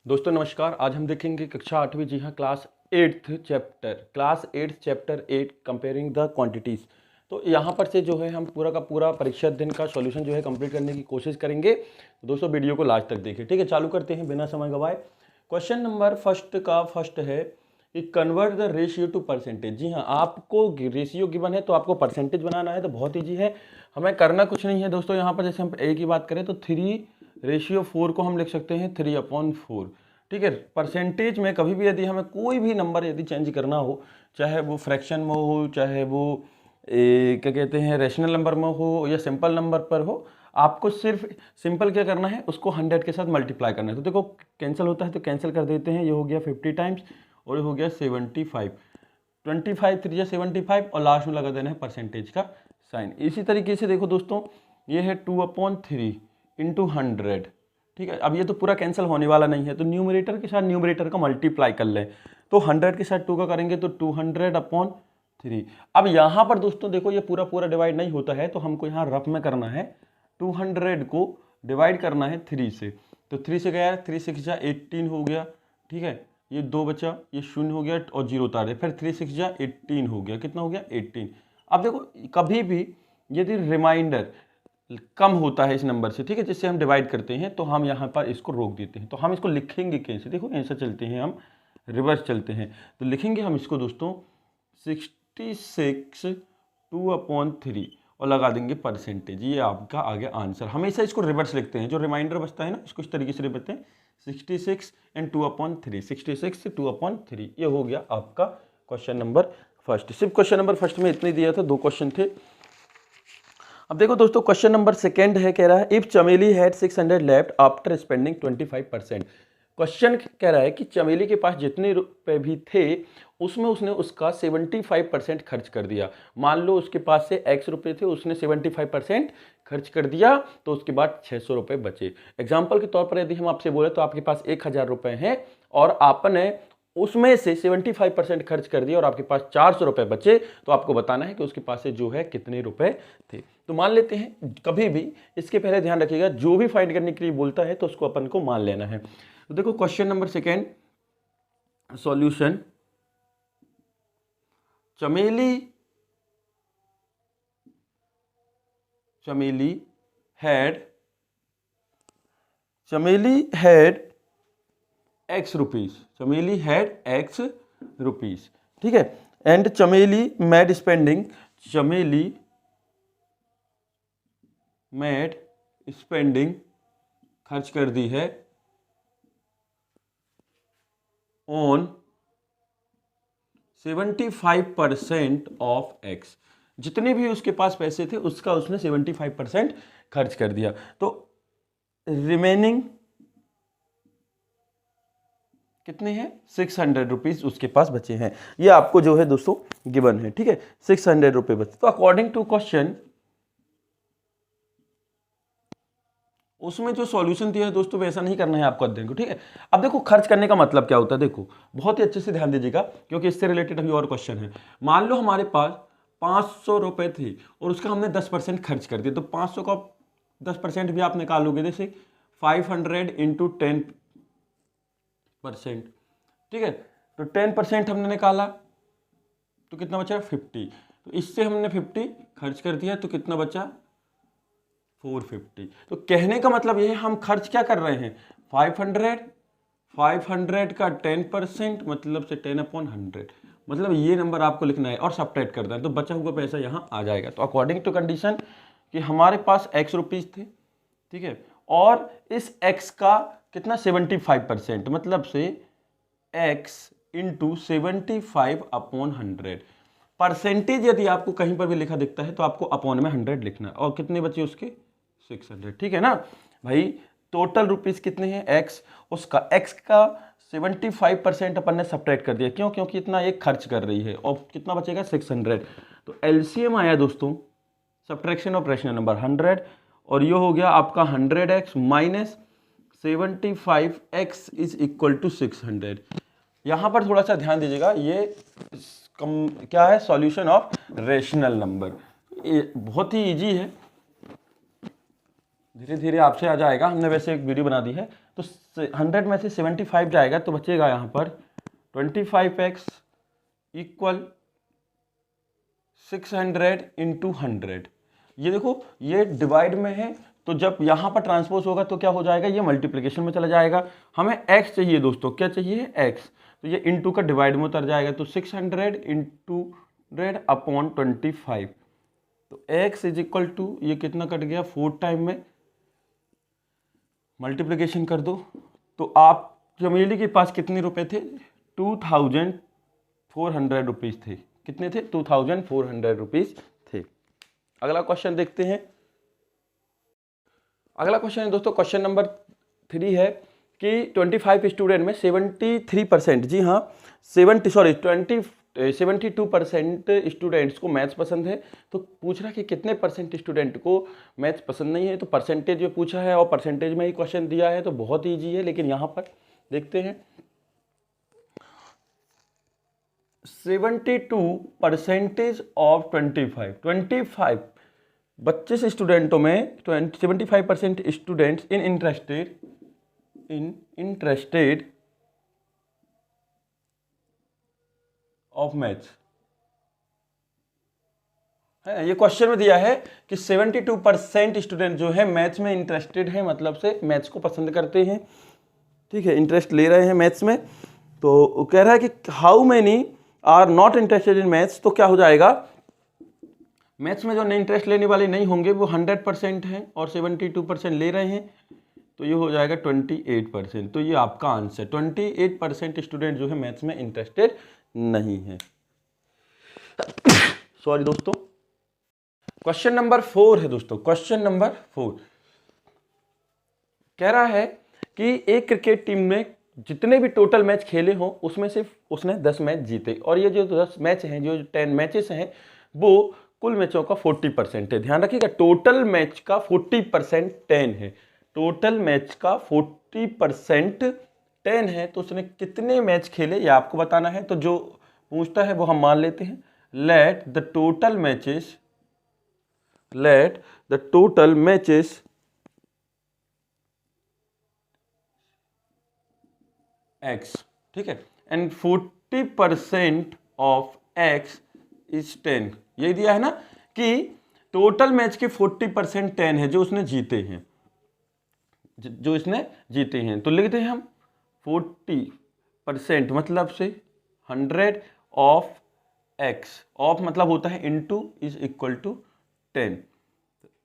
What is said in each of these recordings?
दोस्तों नमस्कार। आज हम देखेंगे कक्षा 8वीं, जी हाँ, class 8th chapter 8 comparing the quantities. तो यहाँ पर से जो है हम पूरा का पूरा परीक्षा दिन का सॉल्यूशन जो है कंप्लीट करने की कोशिश करेंगे। तो दोस्तों वीडियो को लास्ट तक देखिए, ठीक है। चालू करते हैं बिना समय गवाए। क्वेश्चन नंबर फर्स्ट है कि convert the ratio to percentage. जी हाँ, आपको रेशियो गिवन है तो आपको परसेंटेज बनाना है। तो बहुत ईजी है, हमें करना कुछ नहीं है दोस्तों। यहाँ पर जैसे हम ए की बात करें तो 3/4 को हम लिख सकते हैं 3/4, ठीक है। परसेंटेज में कभी भी यदि हमें कोई भी नंबर यदि चेंज करना हो, चाहे वो फ्रैक्शन में हो, चाहे वो क्या कहते हैं रेशनल नंबर में हो या सिंपल नंबर पर हो, आपको सिर्फ सिंपल क्या करना है, उसको 100 के साथ मल्टीप्लाई करना है। तो देखो कैंसिल होता है तो कैंसिल कर देते हैं। ये हो गया 50 टाइम्स और ये हो गया 75। 25 3 75 और लास्ट में लगा देना है परसेंटेज का साइन। इसी तरीके से देखो दोस्तों, ये है 2/3 इंटू 100, ठीक है। अब ये तो पूरा कैंसिल होने वाला नहीं है, तो न्यूमरेटर के साथ न्यूमरेटर का मल्टीप्लाई कर लें। तो 100 के साथ 2 का करेंगे तो 200/3। अब यहाँ पर दोस्तों देखो, ये पूरा पूरा डिवाइड नहीं होता है, तो हमको यहाँ रफ में करना है। 200 को डिवाइड करना है 3 से, तो 3 से गया 3 6 जा 18 हो गया, ठीक है। ये 2 बचा, ये 0 हो गया और 0 उतार दे, फिर 3 6 जा 18 हो गया। कितना हो गया 18। अब देखो कभी भी यदि रिमाइंडर कम होता है इस नंबर से, ठीक है, जिससे हम डिवाइड करते हैं, तो हम यहाँ पर इसको रोक देते हैं। तो हम इसको लिखेंगे कैसे, देखो ऐसा चलते हैं हम, रिवर्स चलते हैं। तो लिखेंगे हम इसको दोस्तों 66 2/3 और लगा देंगे परसेंटेज। ये आपका आ गया आंसर। हमेशा इसको रिवर्स लिखते हैं, जो रिमाइंडर बचता है ना, इसको इस तरीके से लिखते हैं 66 एंड 2/3, 66 से 2/3। ये हो गया आपका क्वेश्चन नंबर फर्स्ट। सिर्फ क्वेश्चन नंबर फर्स्ट में इतने दिया था, 2 क्वेश्चन थे। अब देखो दोस्तों क्वेश्चन नंबर सेकंड है, कह रहा है इफ चमेली had 600 left after spending 25%। Question कह रहा है कि चमेली के पास जितने रुपए भी थे उसमें उसने उसका 75% खर्च कर दिया। मान लो उसके पास से x रुपए थे, उसने 75% खर्च कर दिया, तो उसके बाद 600 रुपए बचे। एग्जाम्पल के तौर पर यदि हम आपसे बोले तो आपके पास 1000 रुपए हैं और आपने उसमें से 75% खर्च कर दिया और आपके पास 400 रुपए बचे, तो आपको बताना है कि उसके पास से जो है कितने रुपए थे। तो मान लेते हैं, कभी भी इसके पहले ध्यान रखिएगा, जो भी फाइंड करने के लिए बोलता है तो उसको अपन को मान लेना है। तो देखो क्वेश्चन नंबर सेकंड सॉल्यूशन, चमेली हैड x रुपीज, चमेली हैड x रुपीज, ठीक है। एंड चमेली मैड स्पेंडिंग, चमेली मैड स्पेंडिंग खर्च कर दी है ऑन 75% ऑफ x। जितने भी उसके पास पैसे थे उसका उसने 75% खर्च कर दिया। तो रिमेनिंग कितने हैं, 600 रुपीज उसके पास बचे हैं। ये आपको जो है दोस्तों गिवन है, ठीक है, 600 रुपए बचे। तो अकॉर्डिंग टू क्वेश्चन उसमें जो सॉल्यूशन दिया है दोस्तों वैसा नहीं करना है आपको अध्ययन को, ठीक है। अब देखो खर्च करने का मतलब क्या होता है, देखो बहुत ही अच्छे से ध्यान दीजिएगा क्योंकि इससे रिलेटेड अभी और क्वेश्चन है। मान लो हमारे पास 500 रुपए थे और उसका हमने 10% खर्च कर दिया, तो 500 का 10% भी आप निकालोगे, जैसे 500 इंटू 10%, ठीक है। तो 10% हमने निकाला तो कितना बचा 50। तो इससे हमने 50 खर्च कर दिया तो कितना बचा 450। तो कहने का मतलब यह है हम खर्च क्या कर रहे हैं, 500 का 10% मतलब से 10/100, मतलब ये नंबर आपको लिखना है और सब्ट्रैक्ट करना है, तो बचा हुआ पैसा यहाँ आ जाएगा। तो अकॉर्डिंग टू कंडीशन कि हमारे पास x रुपीज थे, ठीक है, और इस x का कितना 75%, मतलब से x इंटू 75/100। परसेंटेज यदि आपको कहीं पर भी लिखा दिखता है तो आपको अपॉन में 100 लिखना है। और कितने बचे उसके 600, ठीक है ना भाई। टोटल रुपीज कितने हैं x, उसका x का 75% अपन ने सब्ट्रैक्ट कर दिया, क्यों, क्योंकि इतना एक खर्च कर रही है, और कितना बचेगा 600। तो एलसीएम आया दोस्तों सब्ट्रैक्शन ऑफ रैशनल नंबर 100, और ये हो गया आपका 100x minus 75x is equal to 600। यहां पर थोड़ा सा ध्यान दीजिएगा, ये क्या है, सॉल्यूशन ऑफ रेशनल नंबर। ये बहुत ही इजी है, धीरे धीरे आपसे आ जाएगा, हमने वैसे एक वीडियो बना दी है। तो 100 में से 75 जाएगा तो बचेगा यहाँ पर 25x इक्वल 600 इंटू 100। ये देखो ये डिवाइड में है, तो जब यहाँ पर ट्रांसपोज होगा तो क्या हो जाएगा, ये मल्टीप्लिकेशन में चला जाएगा। हमें x चाहिए दोस्तों, क्या चाहिए x, तो ये इंटू का डिवाइड में उतर जाएगा, तो 600 इंटू 100 अपॉन 25। तो x इज इक्वल टू, ये कितना कट गया 4 टाइम में मल्टीप्लिकेशन कर दो, तो आप चमेली के पास कितने रुपए थे, 2400 रुपीज़ थे। कितने थे, 2400 रुपीज़ थे। अगला क्वेश्चन देखते हैं। अगला क्वेश्चन है दोस्तों, क्वेश्चन नंबर 3 है कि 25 स्टूडेंट में 73%, जी हाँ 72% स्टूडेंट्स को मैथ्स पसंद है। तो पूछ रहा है कि कितने परसेंट स्टूडेंट को मैथ्स पसंद नहीं है। तो परसेंटेज में पूछा है और परसेंटेज में ही क्वेश्चन दिया है, तो बहुत ईजी है। लेकिन यहाँ पर देखते हैं 72% ऑफ 25 25 स्टूडेंटों में 75% स्टूडेंट्स इंटरेस्टेड ऑफ मैथ्स है। ये क्वेश्चन में दिया है कि 72% स्टूडेंट जो है मैथ्स में इंटरेस्टेड है, मतलब से मैथ्स को पसंद करते हैं, ठीक है, इंटरेस्ट ले रहे हैं मैथ्स में। तो कह रहा है कि how many are not interested in maths, तो क्या हो जाएगा, मैथ्स में जो इंटरेस्ट लेने वाले नहीं होंगे वो 100% हैं और 72% ले रहे हैं, तो ये हो जाएगा 28%। तो ये आपका आंसर, 28% स्टूडेंट जो है मैथ्स में इंटरेस्टेड नहीं है। सॉरी दोस्तों। क्वेश्चन नंबर 4 है दोस्तों, क्वेश्चन नंबर 4 कह रहा है कि एक क्रिकेट टीम में जितने भी टोटल मैच खेले हो उसमें से उसने 10 मैच जीते, और ये जो 10 मैच हैं, जो 10 मैचेस हैं, वो कुल मैचों का 40% है। ध्यान रखिएगा, टोटल मैच का 40% 10 है, टोटल मैच का 40% 10 है। तो उसने कितने मैच खेले ये आपको बताना है। तो जो पूछता है वो हम मान लेते हैं, let the total matches x, ठीक है, एंड 40% ऑफ x इज 10। यही दिया है ना कि टोटल मैच के 40% 10 है जो उसने जीते हैं, जो इसने जीते हैं। तो लिखते हैं हम 40% मतलब से 100 ऑफ x, ऑफ मतलब होता है इनटू, इज इक्वल टू 10।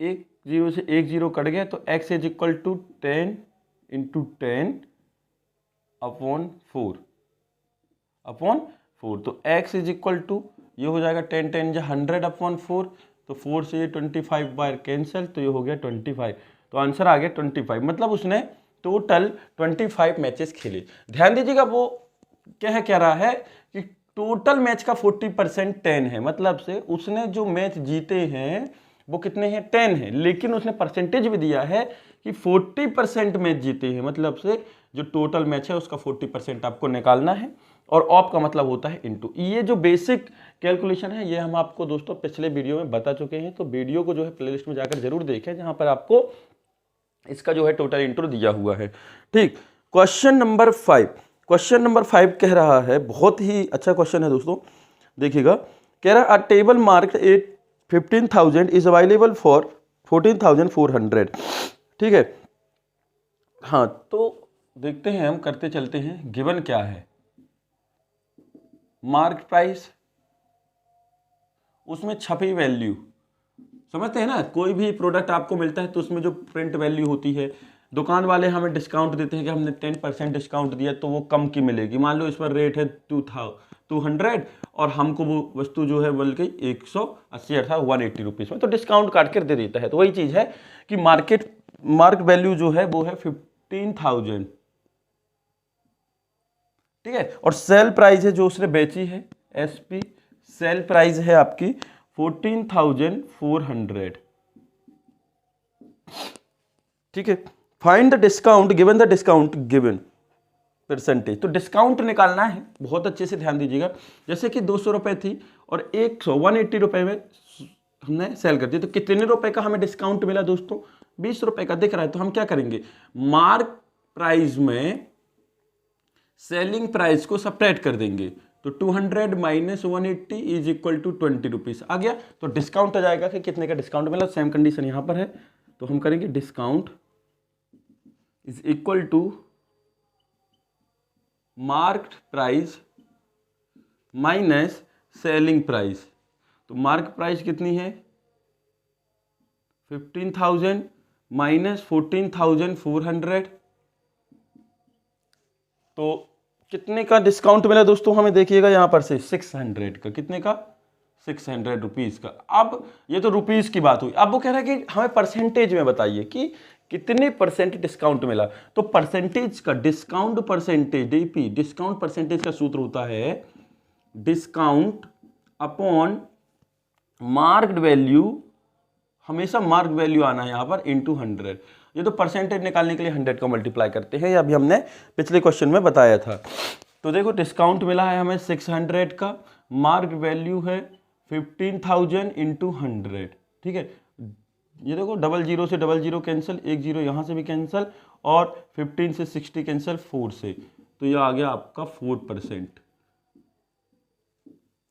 एक जीरो से एक जीरो कट गया, तो x is equal to 10 into 10 upon 4 तो x इज इक्वल टू, ये हो जाएगा 10 10 या 100 अपॉन 4, तो 4 से ये 25 बार कैंसिल, तो ये हो गया 25। तो आंसर आ गया 25, मतलब उसने टोटल 25 मैचेस खेले। ध्यान दीजिएगा, वो कह रहा है कि टोटल मैच का 40% 10 है, मतलब से उसने जो मैच जीते हैं वो कितने हैं, 10 है, लेकिन उसने परसेंटेज भी दिया है कि 40% मैच जीते हैं, मतलब से जो टोटल मैच है उसका 40% आपको निकालना है। और ऑफ का मतलब होता है इनटू। ये जो बेसिक कैलकुलेशन है ये हम आपको दोस्तों पिछले वीडियो में बता चुके हैं, तो वीडियो को जो है प्लेलिस्ट में जाकर जरूर देखें, जहां पर आपको इसका जो है टोटल इंट्रो दिया हुआ है। ठीक, क्वेश्चन नंबर 5 कह रहा है, बहुत ही अच्छा क्वेश्चन है दोस्तों, देखिएगा। कह रहा है अ table marked 15,000 is available for 14,400। ठीक है, हाँ, तो देखते हैं, हम करते चलते हैं। गिवन क्या है, मार्क प्राइस, उसमें छपी वैल्यू, समझते हैं ना, कोई भी प्रोडक्ट आपको मिलता है तो उसमें जो प्रिंट वैल्यू होती है, दुकान वाले हमें डिस्काउंट देते हैं कि हमने 10% डिस्काउंट दिया तो वो कम की मिलेगी। मान लो इस पर रेट है 200 और हमको वो वस्तु जो है बल्कि 180 अर्थात 180 रुपीज़ में, तो डिस्काउंट काट कर दे देता है। तो वही चीज़ है कि मार्क वैल्यू जो है वो है 15,000, ठीक है, और सेल प्राइस है जो उसने बेची है, SP सेल प्राइस है आपकी 14,400। ठीक है, find the discount given the discount given percentage. तो डिस्काउंट निकालना है, बहुत अच्छे से ध्यान दीजिएगा। जैसे कि 200 रुपए थी और 180 रुपए में हमने सेल कर दी, तो कितने रुपए का हमें डिस्काउंट मिला दोस्तों, ₹20 का दिख रहा है, तो हम क्या करेंगे, मार्क प्राइस में सेलिंग प्राइस को सब्ट्रैक्ट कर देंगे, तो 200 माइनस 180 इज इक्वल टू ₹20 आ गया। तो डिस्काउंट आ जाएगा कि कितने का डिस्काउंट मिला, सेम कंडीशन यहां पर है, तो हम करेंगे discount is equal to marked price minus selling price. तो मार्क प्राइस कितनी है 15,000 माइनस 14,400, तो कितने का डिस्काउंट मिला दोस्तों हमें, देखिएगा यहां पर से 600 का, कितने का, ₹600 का। अब ये तो रुपीस की बात हुई, अब वो कह रहा है कि हमें परसेंटेज में बताइए कि कितने परसेंट डिस्काउंट मिला। तो परसेंटेज का, discount percentage, DP discount percentage का सूत्र होता है डिस्काउंट अपॉन मार्क्ड वैल्यू, हमेशा मार्क वैल्यू आना है यहाँ पर इनटू 100। ये तो परसेंटेज निकालने के लिए 100 का मल्टीप्लाई करते हैं, ये अभी हमने पिछले क्वेश्चन में बताया था। तो देखो डिस्काउंट मिला है हमें 600 का, मार्क वैल्यू है 15,000 इंटू 100, ठीक है। ये देखो 00 से 00 कैंसिल, 10 यहाँ से भी कैंसिल, और 15 से 60 कैंसिल 4 से, तो ये आ गया आपका 4%।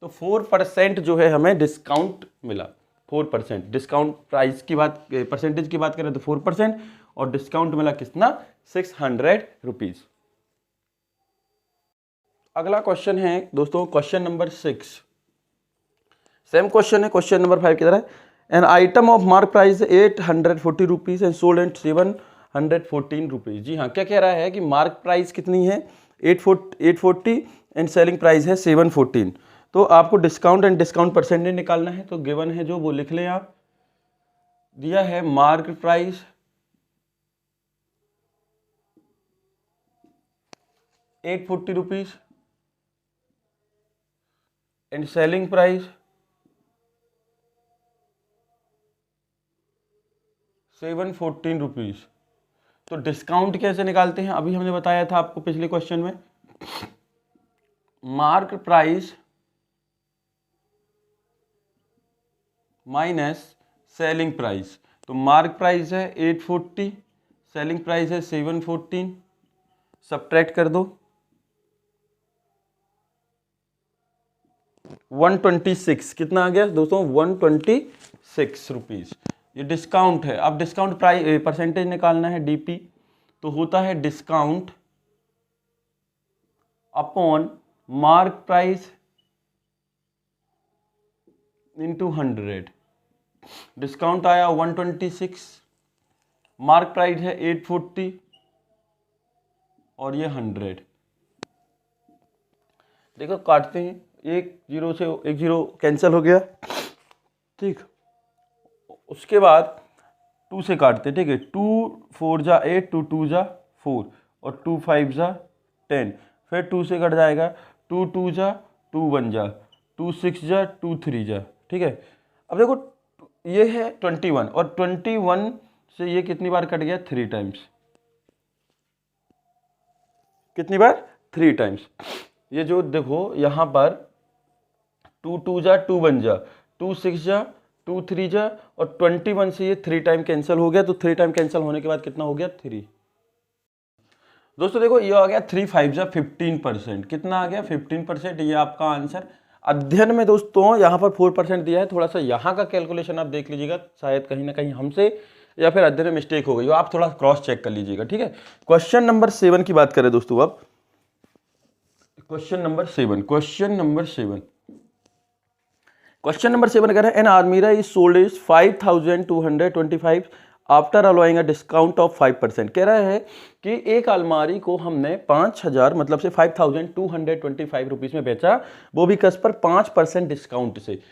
तो 4% जो है हमें डिस्काउंट मिला, 4%। डिस्काउंट प्राइस की बात, परसेंटेज की बात करें तो 4%, और डिस्काउंट मिला कितना, ₹600। अगला क्वेश्चन है दोस्तों क्वेश्चन नंबर 6, सेम क्वेश्चन है क्वेश्चन नंबर 5 की तरह। An item of mark price ₹840 and sold at ₹714। जी हाँ, क्या कह रहा है कि मार्क प्राइस कितनी है 840 एंड सेलिंग प्राइस है 714। तो आपको डिस्काउंट एंड डिस्काउंट परसेंटेज निकालना है, तो गिवन है जो वो लिख लें आप। दिया है mark price ₹840 and selling price 714। तो डिस्काउंट कैसे निकालते हैं, अभी हमने बताया था आपको पिछले क्वेश्चन में, mark price minus selling price. तो मार्क प्राइस है 840, सेलिंग प्राइस है 714, सब्ट्रैक्ट कर दो 126, कितना आ गया दोस्तों, ₹126। ये डिस्काउंट है। अब डिस्काउंट प्राइस परसेंटेज निकालना है डीपी, तो होता है discount upon mark price into 100। Discount आया 126, मार्क प्राइस है 840 और ये 100। देखो काटते हैं, 10 से 10 कैंसिल हो गया, ठीक। उसके बाद 2 से काटते, ठीक है। 2 4 जा 8, 2 2 जा 4 और 2 5 जा 10, फिर 2 से कट जाएगा, 2 2 जा 2 1 जा 2 6 जा 2 3 जा, ठीक है। अब देखो ये है 21 और 21 से ये कितनी बार कट गया, 3 टाइम्स। कितनी बार, 3 टाइम्स। ये जो देखो यहाँ पर 2 2 जा 2 1 जा 2 6 जा 2 3 जा और 21 से ये 3 टाइम कैंसिल हो गया। तो 3 टाइम कैंसिल होने के बाद कितना हो गया, 3। दोस्तों देखो ये आ गया 3 5 जा 15%। कितना आ गया, 15%। ये आपका आंसर। अध्ययन में दोस्तों यहाँ पर 4% दिया है, थोड़ा सा यहाँ का कैलकुलेशन आप देख लीजिएगा, शायद कहीं ना कहीं हमसे या फिर अध्ययन में मिस्टेक हो गई हो, आप थोड़ा क्रॉस चेक कर लीजिएगा, ठीक है। क्वेश्चन नंबर 7 की बात करें दोस्तों, अब क्वेश्चन नंबर 7 कह रहे हैं an almirah is sold is 5225 after allowing a discount of 5%। कह रहा है कि एक अलमारी को हमने 5000 मतलब से 5225 रुपीज में बेचा, वो भी कस पर 5% डिस्काउंट से।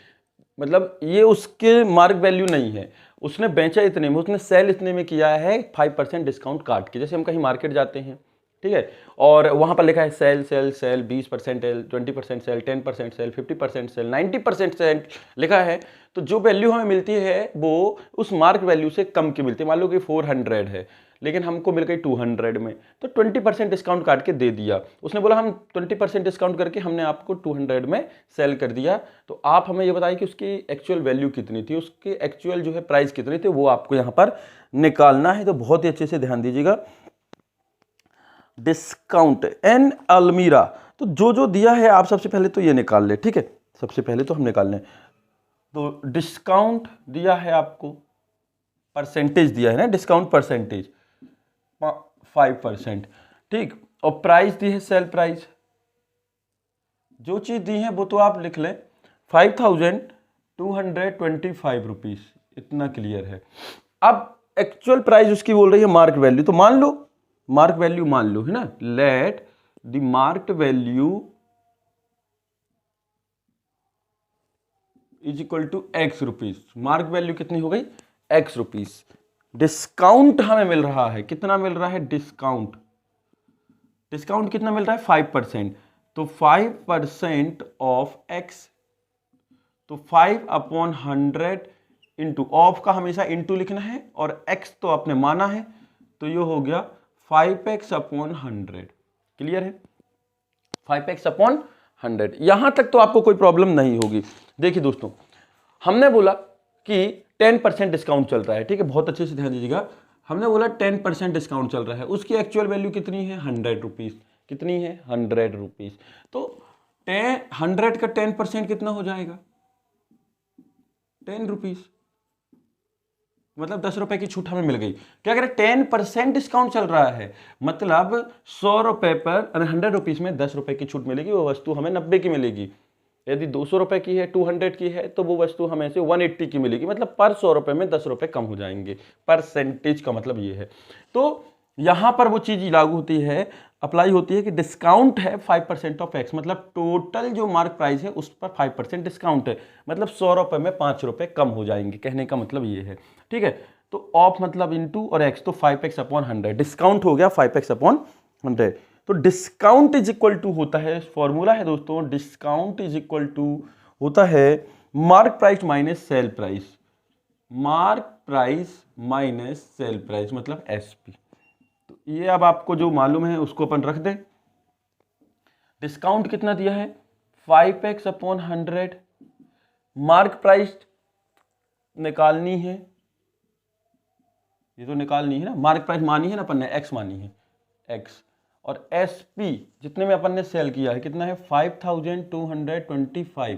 मतलब ये उसके मार्क वैल्यू नहीं है, उसने बेचा इतने में, उसने सेल इतने में किया है 5% डिस्काउंट काट के। जैसे हम कहीं मार्केट जाते हैं, ठीक है, और वहाँ पर लिखा है sale sale sale 20% sale, 20% sale, 10% sale, 50% sale, 90% sale लिखा है। तो जो वैल्यू हमें मिलती है वो उस मार्क वैल्यू से कम की मिलती है। मान लो कि 400 है, लेकिन हमको मिल गई 200 में, तो 20% डिस्काउंट काट के दे दिया। उसने बोला हम 20% डिस्काउंट करके हमने आपको 200 में सेल कर दिया। तो आप हमें ये बताइए कि उसकी एक्चुअल वैल्यू कितनी थी, उसकी एक्चुअल जो है प्राइस कितनी थी, वो आपको यहाँ पर निकालना है। तो बहुत ही अच्छे से ध्यान दीजिएगा। डिस्काउंट एन अलमीरा, तो जो दिया है आप सबसे पहले तो ये निकाल ले, ठीक है। सबसे पहले तो हम निकाल लें। तो डिस्काउंट दिया है आपको, परसेंटेज दिया है ना, डिस्काउंट परसेंटेज 5%, ठीक। और प्राइस दी है सेल प्राइस, जो चीज दी है वो तो आप लिख लें 5225 रुपीज, इतना क्लियर है। अब एक्चुअल प्राइस उसकी बोल रही है मार्क वैल्यू, तो मान लो मार्क वैल्यू मान लो, है ना। Let the marked value is equal to X rupees. Mark value कितनी हो गई, एक्स रुपीज। डिस्काउंट हमें मिल रहा है, कितना मिल रहा है डिस्काउंट, डिस्काउंट कितना मिल रहा है 5%। तो 5% ऑफ एक्स, तो 5/100 इंटू, ऑफ का हमेशा इंटू लिखना है और एक्स तो आपने माना है, तो ये हो गया 5x/100। क्लियर है, 5x/100। यहां तक तो आपको कोई प्रॉब्लम नहीं होगी। देखिए दोस्तों, हमने बोला कि 10% डिस्काउंट चल रहा है, ठीक है। बहुत अच्छे से ध्यान दीजिएगा। हमने बोला 10% डिस्काउंट चल रहा है, उसकी एक्चुअल वैल्यू कितनी है 100 रुपीज। कितनी है 100 रुपीज। तो 100 का 10% कितना हो जाएगा 10 रुपीज, मतलब 10 रुपए की छूट हमें मिल गई। क्या करें, 10% डिस्काउंट चल रहा है, मतलब 100 रुपए पर 100 रुपीज में 10 रुपए की छूट मिलेगी, वो वस्तु हमें 90 की मिलेगी। यदि 200 रुपए की है, 200 की है, तो वो वस्तु हमें से 180 की मिलेगी, मतलब पर 100 रुपए में 10 रुपए कम हो जाएंगे। परसेंटेज का मतलब ये है। तो यहां पर वो चीज लागू होती है, अप्लाई होती है कि डिस्काउंट है 5% ऑफ एक्स, मतलब टोटल जो मार्क प्राइस है उस पर 5% डिस्काउंट है, मतलब 100 रुपए में 5 रुपए कम हो जाएंगे। कहने का मतलब ये है, ठीक है। तो ऑफ मतलब इनटू और एक्स, तो 5x/100, डिस्काउंट हो गया 5x/100। तो डिस्काउंट इज इक्वल टू होता है, फॉर्मूला है दोस्तों, डिस्काउंट इज इक्वल टू होता है mark price minus sale price. Mark price minus sale price मतलब एसपी। तो ये अब आपको जो मालूम है उसको अपन रख दें। डिस्काउंट कितना दिया है 5x/100, मार्क प्राइस निकालनी है, ये तो निकालनी है ना, मार्क प्राइस मानी है ना अपन ने, एक्स मानी है एक्स, और एसपी जितने में अपन ने सेल किया है कितना है 5225।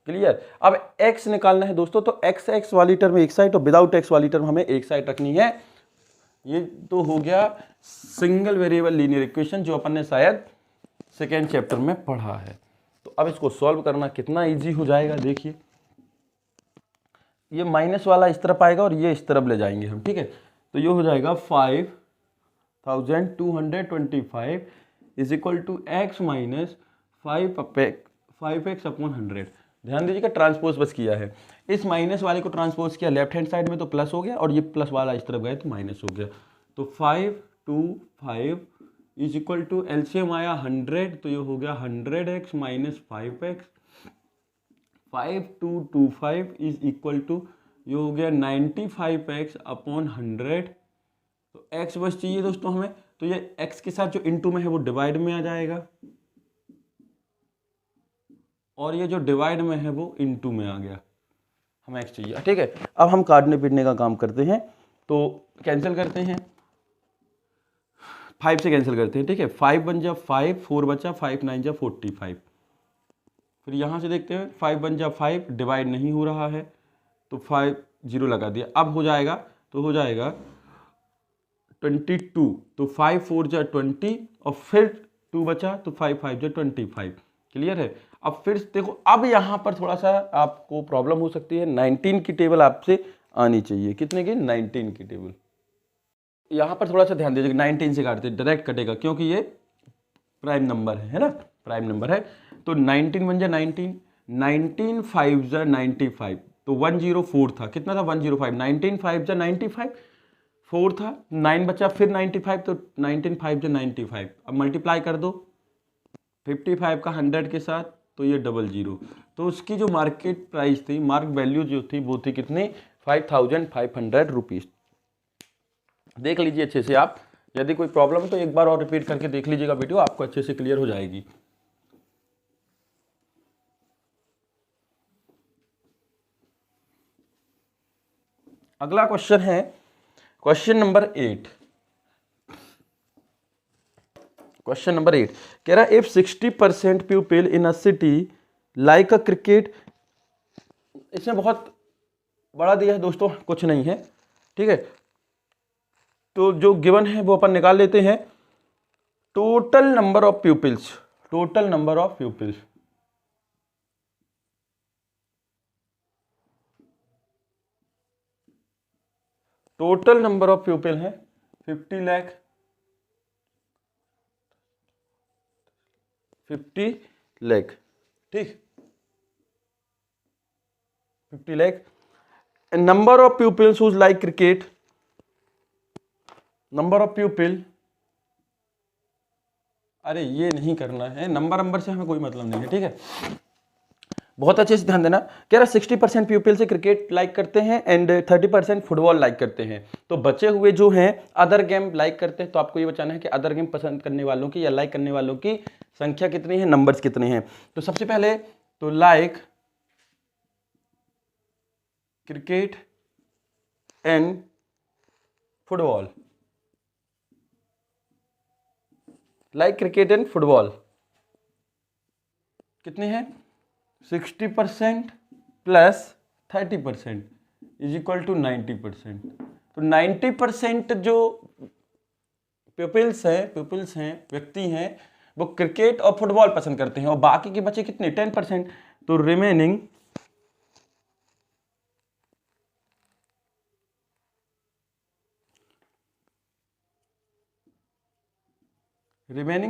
क्लियर। अब एक्स निकालना है दोस्तों, तो एक्स एक्स वाली टर्म एक साइड और विदाउट एक्स वाली टर्म हमें एक साइड रखनी है। ये तो हो गया सिंगल वेरिएबल लीनियर इक्वेशन, जो अपन ने शायद सेकेंड चैप्टर में पढ़ा है। तो अब इसको सॉल्व करना कितना इजी हो जाएगा, देखिए। ये माइनस वाला इस तरफ आएगा और ये इस तरफ ले जाएंगे हम, ठीक है। तो ये हो जाएगा 5225 is equal to X minus 5x/100। ध्यान दीजिएगा, ट्रांसपोज बस किया है, इस माइनस वाले को ट्रांसपोज किया लेफ्ट हैंड साइड में तो प्लस हो गया, और ये प्लस वाला इस तरफ गया तो माइनस हो गया। तो 525 इज इक्वल टू एलसीएम आया 100, तो ये हो गया 100x minus 5x। 5225 is equal to ये हो गया 95x/100। तो x बस चाहिए दोस्तों हमें, तो ये x के साथ जो इनटू में है वो डिवाइड में आ जाएगा, और ये जो डिवाइड में है वो इनटू में आ गया। हमें x चाहिए, ठीक है। अब हम काटने पीटने का काम करते हैं, तो कैंसिल करते हैं, 5 से कैंसिल करते हैं, ठीक है। 5 बन जा 5, 4 बचा, 5 9 जा 45। फिर यहाँ से देखते हैं 5 बन जा 5, डिवाइड नहीं हो रहा है, तो 5 0 लगा दिया। अब हो जाएगा, तो हो जाएगा 22, तो 5 4 जा 20, और फिर 2 बचा, तो 5 5 जा 25। क्लियर है। अब फिर देखो, अब यहाँ पर थोड़ा सा आपको प्रॉब्लम हो सकती है, 19 की टेबल आपसे आनी चाहिए। कितने की 19 की टेबल। यहाँ पर थोड़ा सा ध्यान दीजिएगा, 19 से काटते डायरेक्ट कटेगा, क्योंकि ये प्राइम नंबर है ना, प्राइम नंबर है। तो 19 बन जा 19, 19 5 जा 95, तो 104 था, कितना था 105, 19 5 जा 95, 4 था, 9 बचा, फिर 95, तो 19 5 जा 95। अब मल्टीप्लाई कर दो 55 का 100 के साथ, तो ये 00। तो उसकी जो मार्केट प्राइस थी, मार्क वैल्यू जो थी वो थी कितनी 5500 रुपीज। देख लीजिए अच्छे से आप, यदि कोई प्रॉब्लम तो एक बार और रिपीट करके देख लीजिएगा वीडियो, आपको अच्छे से क्लियर हो जाएगी। अगला क्वेश्चन है क्वेश्चन नंबर 8। क्वेश्चन नंबर 8 कह रहा है if 60% people in a city like a cricket. इसमें बहुत बड़ा दिया है दोस्तों, कुछ नहीं है, ठीक है। तो जो गिवन है वो अपन निकाल लेते हैं। Total number of pupils, total number of pupils, total number of pupil है 50 लाख, 50 लाख, ठीक, 50 lakh. Number of pupils whose like cricket, number of pupil, अरे ये नहीं करना है, नंबर से हमें कोई मतलब नहीं है, ठीक है। बहुत अच्छे से ध्यान देना। कह रहा 60% पीपल से क्रिकेट लाइक करते हैं एंड 30% फुटबॉल लाइक करते हैं। तो बचे हुए जो हैं अदर गेम लाइक करते हैं। तो आपको ये बताना है कि अदर गेम पसंद करने वालों की या लाइक करने वालों की संख्या कितनी है, नंबर्स कितने हैं। तो सबसे पहले तो like cricket and football, like cricket and football कितने हैं, 60% प्लस 30% इज इक्वल टू 90%। तो 90% जो पीपल्स हैं व्यक्ति हैं वो क्रिकेट और फुटबॉल पसंद करते हैं, और बाकी के बचे कितने 10%। तो रिमेनिंग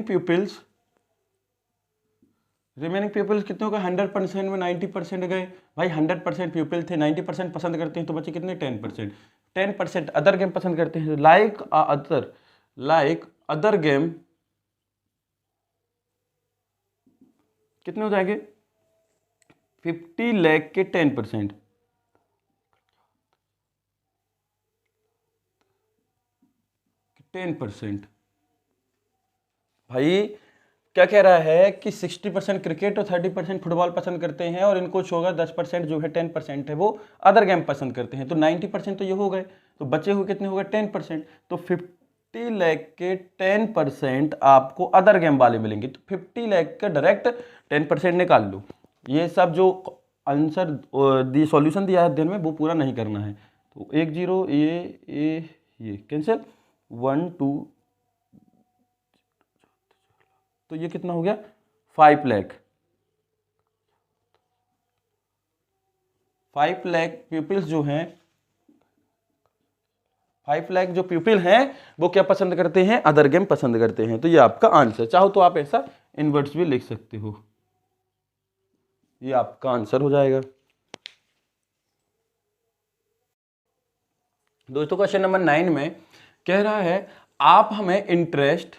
पीपल्स कितने हो गए, 100% में 90% गए भाई। 100% पीपल थे, 90% पसंद करते हैं, तो बचे कितने 10%। 10% अदर गेम पसंद करते हैं, लाइक अदर गेम कितने हो जाएंगे 50 लाख के 10%, 10%। भाई क्या कह रहा है कि 60% क्रिकेट और 30% फुटबॉल पसंद करते हैं, और इनको होगा 10% जो है 10% है वो अदर गेम पसंद करते हैं। तो 90% तो ये हो गए, तो बचे हुए कितने हो गए 10%। तो 50 लाख के 10% आपको अदर गेम वाले मिलेंगे। तो 50 लाख का डायरेक्ट 10% निकाल लो। ये सब जो आंसर सॉल्यूशन दिया है अध्ययन में वो पूरा नहीं करना है। तो 1 0 ये कैंसिल, 1 2, तो ये कितना हो गया 5 लाख। 5 लाख पीपल्स जो हैं, 5 लाख जो पीपल हैं वो क्या पसंद करते हैं, अदर गेम पसंद करते हैं। तो ये आपका आंसर, चाहो तो आप ऐसा इनवर्ट्स भी लिख सकते हो, ये आपका आंसर हो जाएगा। दोस्तों क्वेश्चन नंबर 9 में कह रहा है आप हमें इंटरेस्ट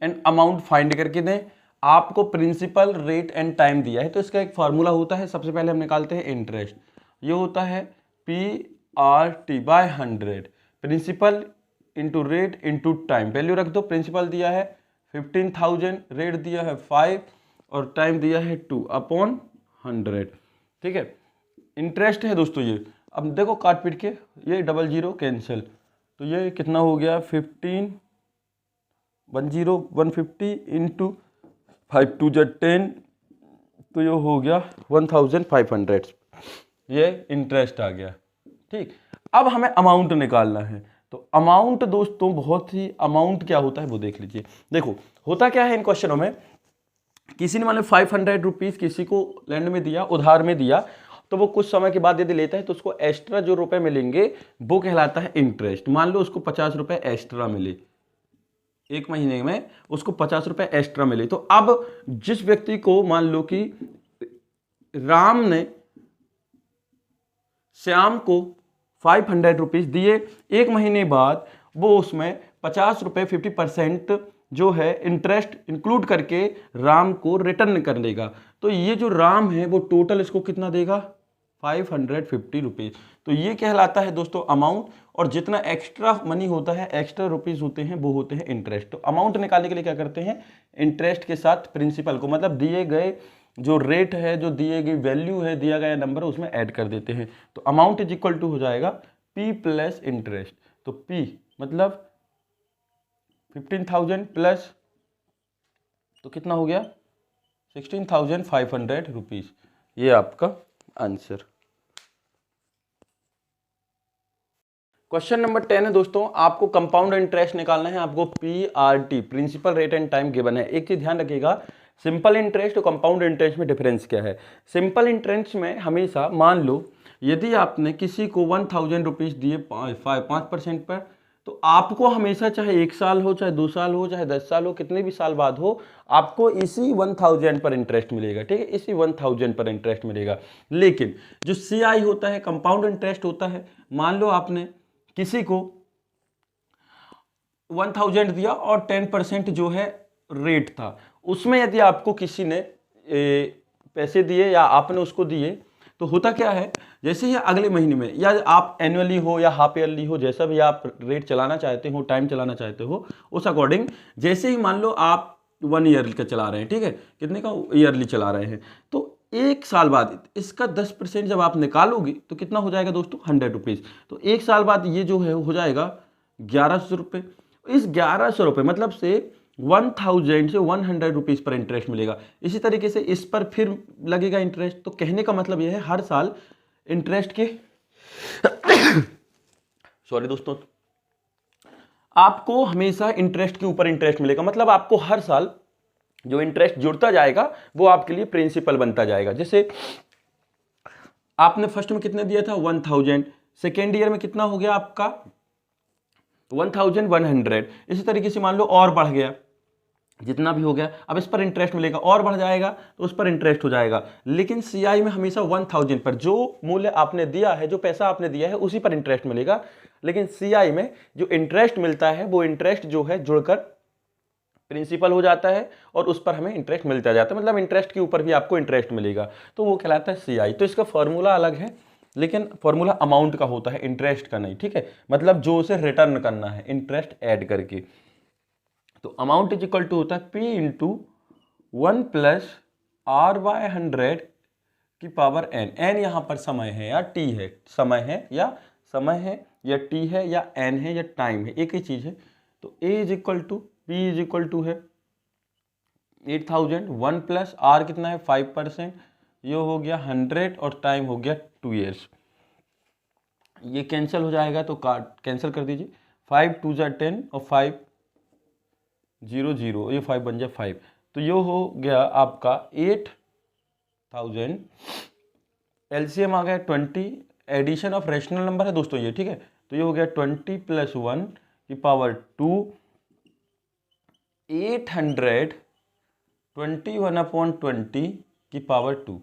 एंड अमाउंट फाइंड करके दें। आपको प्रिंसिपल, रेट एंड टाइम दिया है। तो इसका एक फार्मूला होता है, सबसे पहले हम निकालते हैं इंटरेस्ट। ये होता है PRT/100, principal into rate into time. Value रख दो, प्रिंसिपल दिया है 15,000, रेट दिया है 5 और टाइम दिया है 2/100, ठीक है। इंटरेस्ट है दोस्तों ये, अब देखो काट पीट के ये 00 कैंसिल, तो ये कितना हो गया 15 150 इंटू 5 2 10, तो ये हो गया 1500, ये इंटरेस्ट आ गया, ठीक। अब हमें अमाउंट निकालना है। तो अमाउंट दोस्तों बहुत ही, अमाउंट क्या होता है वो देख लीजिए। देखो होता क्या है इन क्वेश्चनों में, किसी ने मान लो 500 रुपीज किसी को लैंड में दिया, उधार में दिया, तो वो कुछ समय के बाद यदि लेता है तो उसको एक्स्ट्रा जो रुपए मिलेंगे वो कहलाता है इंटरेस्ट। मान लो उसको 50 रुपए एक्स्ट्रा मिले, एक महीने में उसको 50 रुपए एक्स्ट्रा मिले। तो अब जिस व्यक्ति को मान लो कि राम ने श्याम को 500 रुपीज दिए, एक महीने बाद वो उसमें 50 रुपए 50% जो है इंटरेस्ट इंक्लूड करके राम को रिटर्न कर देगा। तो ये जो राम है वो टोटल इसको कितना देगा 550 रुपीज़। तो ये कहलाता है दोस्तों अमाउंट, और जितना एक्स्ट्रा मनी होता है, एक्स्ट्रा रुपीज़ होते हैं, वो होते हैं इंटरेस्ट। तो अमाउंट निकालने के लिए क्या करते हैं, इंटरेस्ट के साथ प्रिंसिपल को, मतलब दिए गए जो रेट है, जो दिए गई वैल्यू है, दिया गया नंबर है, उसमें ऐड कर देते हैं। तो अमाउंट इज इक्वल टू हो जाएगा P प्लस इंटरेस्ट। तो P मतलब 15,000 प्लस, तो कितना हो गया 16,500 रुपीज़। ये आपका आंसर। क्वेश्चन नंबर 10 है दोस्तों, आपको कंपाउंड इंटरेस्ट निकालना है। आपको PRT principal rate and time given है। एक चीज ध्यान रखिएगा, सिंपल इंटरेस्ट और कंपाउंड इंटरेस्ट में डिफरेंस क्या है। सिंपल इंटरेस्ट में हमेशा मान लो यदि आपने किसी को 1,000 रुपीज़ दिए 5% पर, तो आपको हमेशा चाहे 1 साल हो, चाहे 2 साल हो, चाहे 10 साल हो, कितने भी साल बाद हो, आपको इसी 1,000 पर इंटरेस्ट मिलेगा। ठीक है, इसी 1,000 पर इंटरेस्ट मिलेगा। लेकिन जो CI होता है, कंपाउंड इंटरेस्ट होता है, मान लो आपने किसी को 1,000 दिया और 10% जो है रेट था, उसमें यदि आपको किसी ने पैसे दिए या आपने उसको दिए, तो होता क्या है, जैसे ही अगले महीने में, या आप एनुअली हो या हाफ ईयरली हो, जैसा भी आप रेट चलाना चाहते हो, टाइम चलाना चाहते हो, उस अकॉर्डिंग जैसे ही मान लो आप 1 ईयर का चला रहे हैं, ठीक है, कितने का ईयरली चला रहे हैं, तो 1 साल बाद इसका 10% जब आप निकालोगे तो कितना हो जाएगा दोस्तों, 100 रुपीज़। तो 1 साल बाद ये जो है हो जाएगा 1,100 रुपये। इस 1,100 रुपये मतलब से 1,000 से 100 रुपीज़ पर इंटरेस्ट मिलेगा। इसी तरीके से इस पर फिर लगेगा इंटरेस्ट। तो कहने का मतलब यह है हर साल इंटरेस्ट के सॉरी दोस्तों, आपको हमेशा इंटरेस्ट के ऊपर इंटरेस्ट मिलेगा। मतलब आपको हर साल जो इंटरेस्ट जुड़ता जाएगा वो आपके लिए प्रिंसिपल बनता जाएगा। जैसे आपने फर्स्ट में कितने दिया था 1,000, सेकेंड ईयर में कितना हो गया आपका 1,100। इसी तरीके से मान लो और बढ़ गया, जितना भी हो गया, अब इस पर इंटरेस्ट मिलेगा, और बढ़ जाएगा तो उस पर इंटरेस्ट हो जाएगा। लेकिन CI में हमेशा 1,000 पर जो मूल्य आपने दिया है, जो पैसा आपने दिया है, उसी पर इंटरेस्ट मिलेगा। लेकिन CI में जो इंटरेस्ट मिलता है वो इंटरेस्ट जो है जुड़कर प्रिंसिपल हो जाता है और उस पर हमें इंटरेस्ट मिलता जाता है। मतलब इंटरेस्ट के ऊपर भी आपको इंटरेस्ट मिलेगा, तो वो कहलाता है CI। तो इसका फॉर्मूला अलग है, लेकिन फॉर्मूला अमाउंट का होता है, इंटरेस्ट का नहीं। ठीक है, मतलब जो उसे रिटर्न करना है इंटरेस्ट ऐड करके। तो अमाउंट इज इक्वल टू होता है P इंटू 1 प्लस R/100 की पावर n। n यहाँ पर समय है या t है, समय है या t है या n है या टाइम है, एक ही चीज है। तो A is equal to P is equal to है 8,000, 1 प्लस R कितना है 5%, ये हो गया 100 और टाइम हो गया 2 ईयर्स। ये कैंसिल हो जाएगा तो कैंसिल कर दीजिए, 5 2 जा 10 और 5 0 0, ये 5 बन जाए 5। तो ये हो गया आपका 8,000, LCM आ गया 20, एडिशन ऑफ रेशनल नंबर है दोस्तों ये। ठीक है, तो ये हो गया 20 प्लस 1 की पावर 2, 800 21/20 की पावर 2।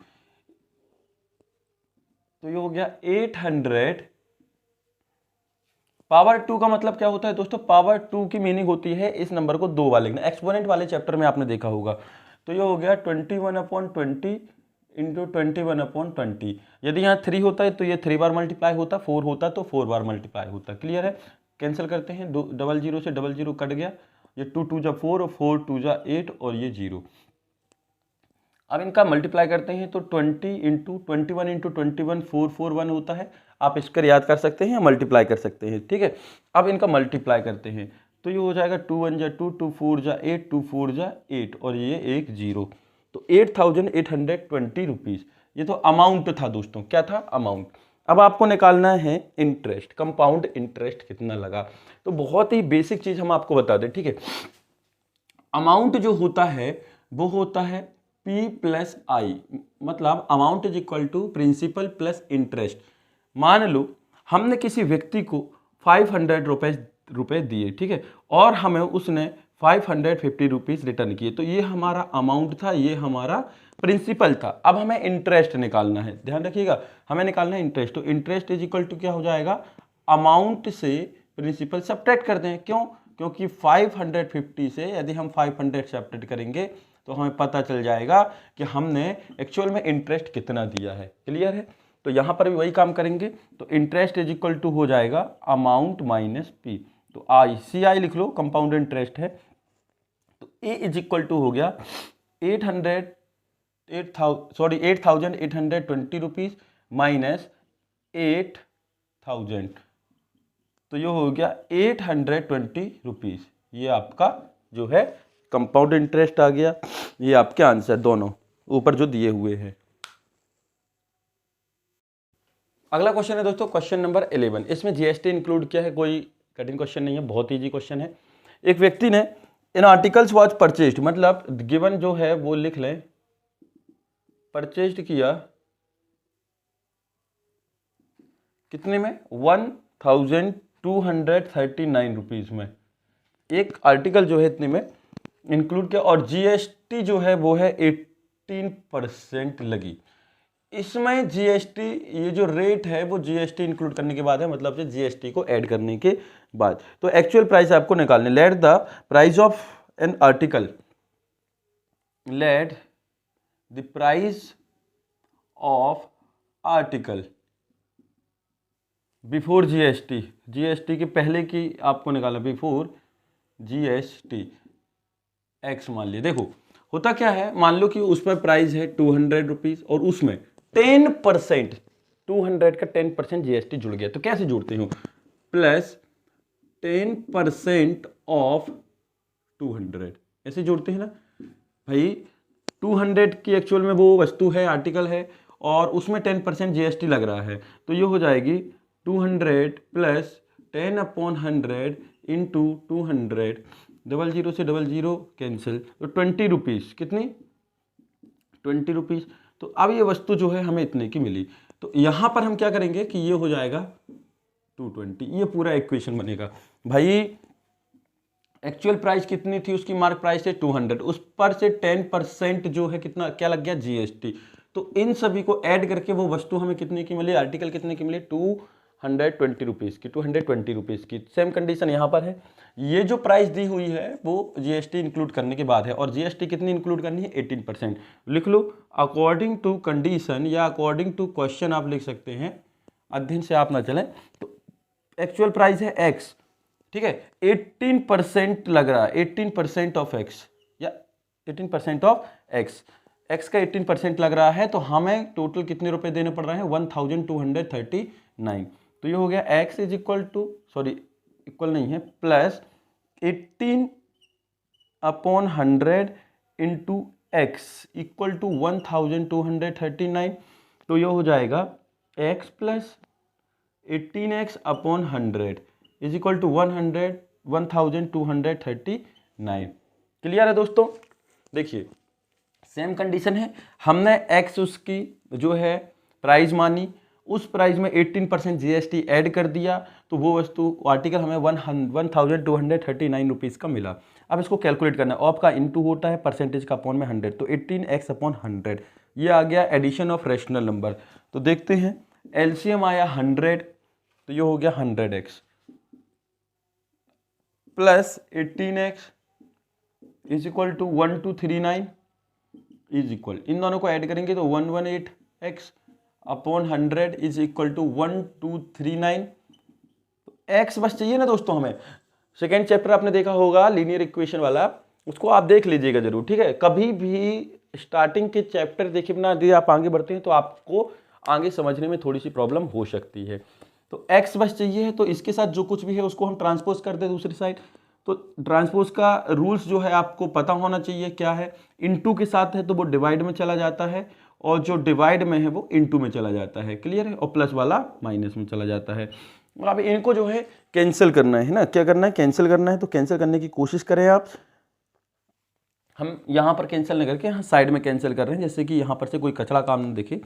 तो ये हो गया 800 पावर 2 का मतलब क्या होता है दोस्तों, पावर 2 की मीनिंग होती है इस नंबर को 2 बार लिखना। एक्सपोनेंट वाले चैप्टर में आपने देखा होगा। तो ये हो गया 21/20 इंटू 21/20। यदि यहाँ 3 होता है तो ये 3 बार मल्टीप्लाई होता, 4 होता तो 4 बार मल्टीप्लाई होता। क्लियर है, कैंसिल करते हैं, 00 से 00 कट गया, ये 2 2 जा 4 और 4 2 जा 8 और ये 0। अब इनका मल्टीप्लाई करते हैं तो 20 इंटू 21 इंटू 21 441 होता है। आप इसकर याद कर सकते हैं या मल्टीप्लाई कर सकते हैं। ठीक है, अब इनका मल्टीप्लाई करते हैं तो ये हो जाएगा 2 1 जा 2, 2 4 जा 8, 2 4 जा 8 और ये एक 0। तो 8,820 रुपीज़ ये तो अमाउंट था दोस्तों। क्या था, अमाउंट। अब आपको निकालना है इंटरेस्ट, कंपाउंड इंटरेस्ट कितना लगा। तो बहुत ही बेसिक चीज़ हम आपको बता दें। ठीक है, अमाउंट जो होता है वो होता है P प्लस I, मतलब amount is equal to principal plus interest. मान लो हमने किसी व्यक्ति को 500 रुपए दिए, ठीक है, और हमें उसने 550 रुपीज़ रिटर्न किए, तो ये हमारा अमाउंट था, ये हमारा प्रिंसिपल था। अब हमें इंटरेस्ट निकालना है, ध्यान रखिएगा, हमें निकालना है इंटरेस्ट। तो इंटरेस्ट इज इक्वल टू क्या हो जाएगा, अमाउंट से प्रिंसिपल सब्ट्रैक्ट कर दें। क्यों, क्योंकि 550 से यदि हम 500 सब्ट्रैक्ट करेंगे तो हमें पता चल जाएगा कि हमने एक्चुअल में इंटरेस्ट कितना दिया है। क्लियर है, तो यहाँ पर भी वही काम करेंगे। तो इंटरेस्ट इज इक्वल टू हो जाएगा अमाउंट माइनस पी। तो आई सी आई लिख लो, कंपाउंड इंटरेस्ट है। तो ए इज इक्वल टू हो गया 8,820 रुपीज़ माइनस 8,000, तो ये हो गया 820 रुपीज़। ये आपका जो है कंपाउंड इंटरेस्ट आ गया। ये आपके आंसर दोनों ऊपर जो दिए हुए हैं। अगला क्वेश्चन है दोस्तों क्वेश्चन नंबर 11। इसमें जीएसटी इंक्लूड किया है, कोई कठिन क्वेश्चन नहीं है, बहुत ईजी क्वेश्चन है। एक व्यक्ति ने इन आर्टिकल्स वॉज परचेज्ड, मतलब गिवन जो है वो लिख लें, परचेज्ड किया कितने में, 1,239 रुपीज़ में। एक आर्टिकल जो है इतने में इंक्लूड किया और जीएसटी जो है वो है 18% लगी। इसमें जीएसटी, ये जो रेट है वो जीएसटी इंक्लूड करने के बाद है, मतलब से जीएसटी को ऐड करने के बाद। तो एक्चुअल प्राइस आपको निकालने, let the price of an article, let the price of article before GST, GST के पहले की आपको निकालना, बिफोर जीएसटी एक्स मान लिया। देखो होता क्या है, मान लो कि उस पर प्राइस है 200 रुपीज़ और उसमें 10%, 200 का 10% जीएसटी जुड़ गया। तो कैसे जोड़ते हो, प्लस 10% ऑफ 200, ऐसे जोड़ते हैं ना भाई। 200 की एक्चुअल में वो वस्तु है, आर्टिकल है, और उसमें 10% जीएसटी लग रहा है। तो ये हो जाएगी 200 प्लस 10/100 इंटू 200, 00 से 00 कैंसिल, तो 20 रुपीज़, कितनी, 20 रुपीज़। तो अब ये वस्तु जो है हमें इतने की मिली। तो यहाँ पर हम क्या करेंगे कि ये हो जाएगा 220, ये पूरा इक्वेशन बनेगा। भाई एक्चुअल प्राइस कितनी थी, उसकी मार्क प्राइस है 200, उस पर से 10% जो है कितना, क्या लग गया, जीएसटी। तो इन सभी को ऐड करके वो वस्तु हमें कितने की मिली, आर्टिकल कितने की मिली, 220 रुपीज़ की, 220 रुपीज़ की। सेम कंडीशन यहाँ पर है, ये जो प्राइस दी हुई है वो जीएसटी इंक्लूड करने के बाद है, और जीएसटी कितनी इंक्लूड करनी है, 18%। लिख लो अकॉर्डिंग टू कंडीशन, या अकॉर्डिंग टू क्वेश्चन आप लिख सकते हैं, अध्ययन से आप ना चलें। तो एक्चुअल प्राइस है एक्स, ठीक है, 18% लग रहा है, 18% ऑफ एक्स, या 18% ऑफ एक्स, एक्स का 18% लग रहा है। तो हमें टोटल कितने रुपए देने पड़ रहे हैं, 1,239। तो ये हो गया x is equal to, sorry equal नहीं है, plus 18/100 into X equal to 1,239। तो ये हो जाएगा x plus 18x/100 is equal to 1,239। Clear है दोस्तों। देखिए सेम कंडीशन है, हमने x उसकी जो है प्राइस मानी, उस प्राइस में 18% जीएसटी ऐड कर दिया, तो वो वस्तु आर्टिकल हमें 1,239 रुपीज़ का मिला। अब इसको कैलकुलेट करना है, ऑफ का इनटू होता है परसेंटेज का अपॉन में 100, तो 18x/100 ये आ गया एडिशन ऑफ रैशनल नंबर। तो देखते हैं एलसीएम आया 100, तो ये हो गया 100x plus 18x is equal to 1,239 is equal, इन दोनों को ऐड करेंगे तो 118x/100 is equal to 1,239। X बस चाहिए ना दोस्तों हमें। सेकेंड चैप्टर आपने देखा होगा लीनियर इक्वेशन वाला, उसको आप देख लीजिएगा जरूर, ठीक है। कभी भी स्टार्टिंग के चैप्टर देखे बिना यदि आप आगे बढ़ते हैं तो आपको आगे समझने में थोड़ी सी प्रॉब्लम हो सकती है। तो एक्स बस चाहिए है, तो इसके साथ जो कुछ भी है उसको हम ट्रांसपोज कर दें दूसरी साइड। तो ट्रांसपोज का रूल्स जो है आपको पता होना चाहिए क्या है, इनटू के साथ है तो वो डिवाइड में चला जाता है, और जो डिवाइड में है वो इनटू में चला जाता है, क्लियर है, और प्लस वाला माइनस में चला जाता है। और अब इनको जो है कैंसिल करना है ना, क्या करना है, कैंसिल करना है। तो कैंसिल करने की कोशिश करें आप, हम यहाँ पर कैंसिल नहीं करके यहाँ साइड में कैंसिल कर रहे हैं, जैसे कि यहाँ पर से कोई कचरा काम नहीं दिखे।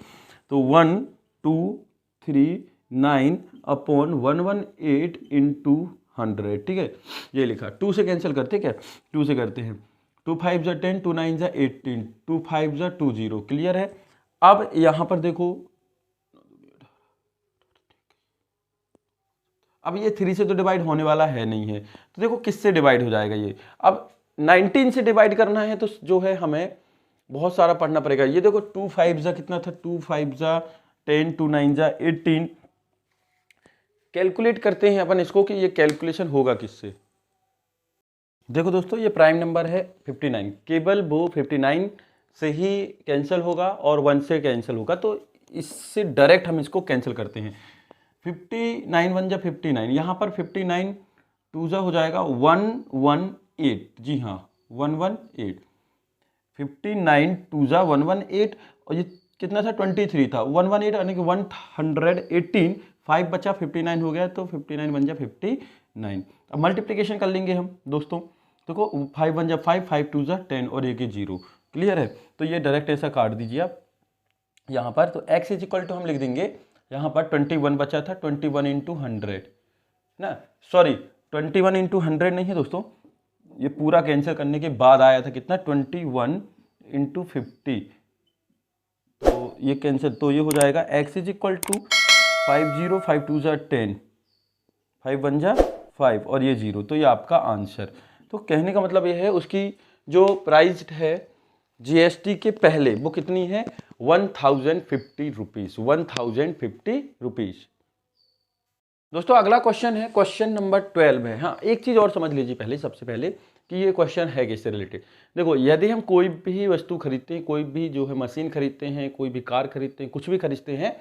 तो 1,239/118 इंटू 100, ठीक है, ये लिखा। 2 से कैंसिल करते क्या, 2 से करते हैं, 2 5 × 10, 2 9 × 18, 2 5 × 20, क्लियर है। अब यहाँ पर देखो, अब ये 3 से तो डिवाइड होने वाला है नहीं है, तो देखो किससे डिवाइड हो जाएगा ये। अब 19 से डिवाइड करना है तो जो है हमें बहुत सारा पढ़ना पड़ेगा। ये देखो 2 5 कितना था, 2 5 10 2 9 जा 18। कैलकुलेट करते हैं अपन इसको कि ये कैलकुलेशन होगा किससे। देखो दोस्तों, ये प्राइम नंबर है 59, केवल वो 59 से ही कैंसिल होगा और 1 से कैंसिल होगा, तो इससे डायरेक्ट हम इसको कैंसिल करते हैं। 59 1 जा 59, यहाँ पर 59 2 जा हो जाएगा 118, जी हाँ 118। 59 2 जा 118 और ये कितना था 23 था, 118 यानी कि 118, 5 बचा 59 हो गया, तो 59 1 जा 59। अब मल्टीप्लिकेशन कर लेंगे हम दोस्तों, देखो 5 1 जा 5, 5 2 जा 10 और एक 0। क्लियर है, तो ये डायरेक्ट ऐसा काट दीजिए आप यहाँ पर। तो x इज इक्वल टू हम लिख देंगे यहाँ पर 21 बचा था, 21 इंटू 100 ना, सॉरी 21 इंटू 100 नहीं है दोस्तों, ये पूरा कैंसिल करने के बाद आया था कितना 21 इंटू 50, तो ये कैंसिल, तो ये हो जाएगा x इज इक्वल टू 50, 5 2 जा 10, 5 1 जा 5 और ये 0, तो ये आपका आंसर। तो कहने का मतलब ये है उसकी जो प्राइस है जीएसटी के पहले वो कितनी है 1050 रुपीज़, 1050 रुपीज़। दोस्तों अगला क्वेश्चन है, क्वेश्चन नंबर 12 है। हाँ, एक चीज़ और समझ लीजिए पहले, सबसे पहले कि ये क्वेश्चन है किससे रिलेटेड। देखो, यदि हम कोई भी वस्तु खरीदते हैं, कोई भी जो है मशीन खरीदते हैं, कोई भी कार खरीदते हैं, कुछ भी खरीदते हैं,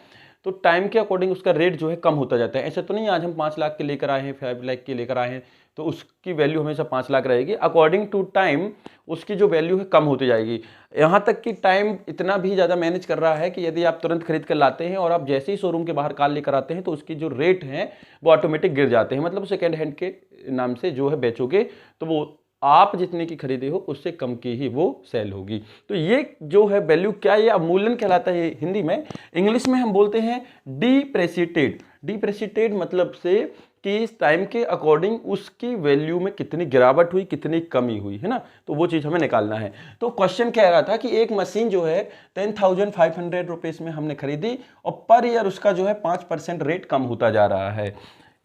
तो टाइम के अकॉर्डिंग उसका रेट जो है कम होता जाता है। ऐसा तो नहीं आज हम 5 लाख के लेकर आए हैं, 5 लाख के लेकर आए हैं तो उसकी वैल्यू हमेशा 5 लाख रहेगी। अकॉर्डिंग टू टाइम उसकी जो वैल्यू है कम होती जाएगी। यहाँ तक कि टाइम इतना भी ज़्यादा मैनेज कर रहा है कि यदि आप तुरंत खरीद कर लाते हैं और आप जैसे ही शोरूम के बाहर कार लेकर आते हैं तो उसकी जो रेट हैं वो ऑटोमेटिक गिर जाते हैं। मतलब सेकेंड हैंड के नाम से जो है बेचोगे तो वो आप जितने की खरीदे हो उससे कम की ही वो सेल होगी। तो ये जो है वैल्यू क्या, ये अवमूल्यन कहलाता है हिंदी में। इंग्लिश में हम बोलते हैं डिप्रेसिएटेड। डिप्रेसिएटेड मतलब से कि इस टाइम के अकॉर्डिंग उसकी वैल्यू में कितनी गिरावट हुई, कितनी कमी हुई, है ना, तो वो चीज़ हमें निकालना है। तो क्वेश्चन कह रहा था कि एक मशीन जो है 10,500 रुपीज़ में हमने खरीदी और पर ईयर उसका जो है 5% रेट कम होता जा रहा है।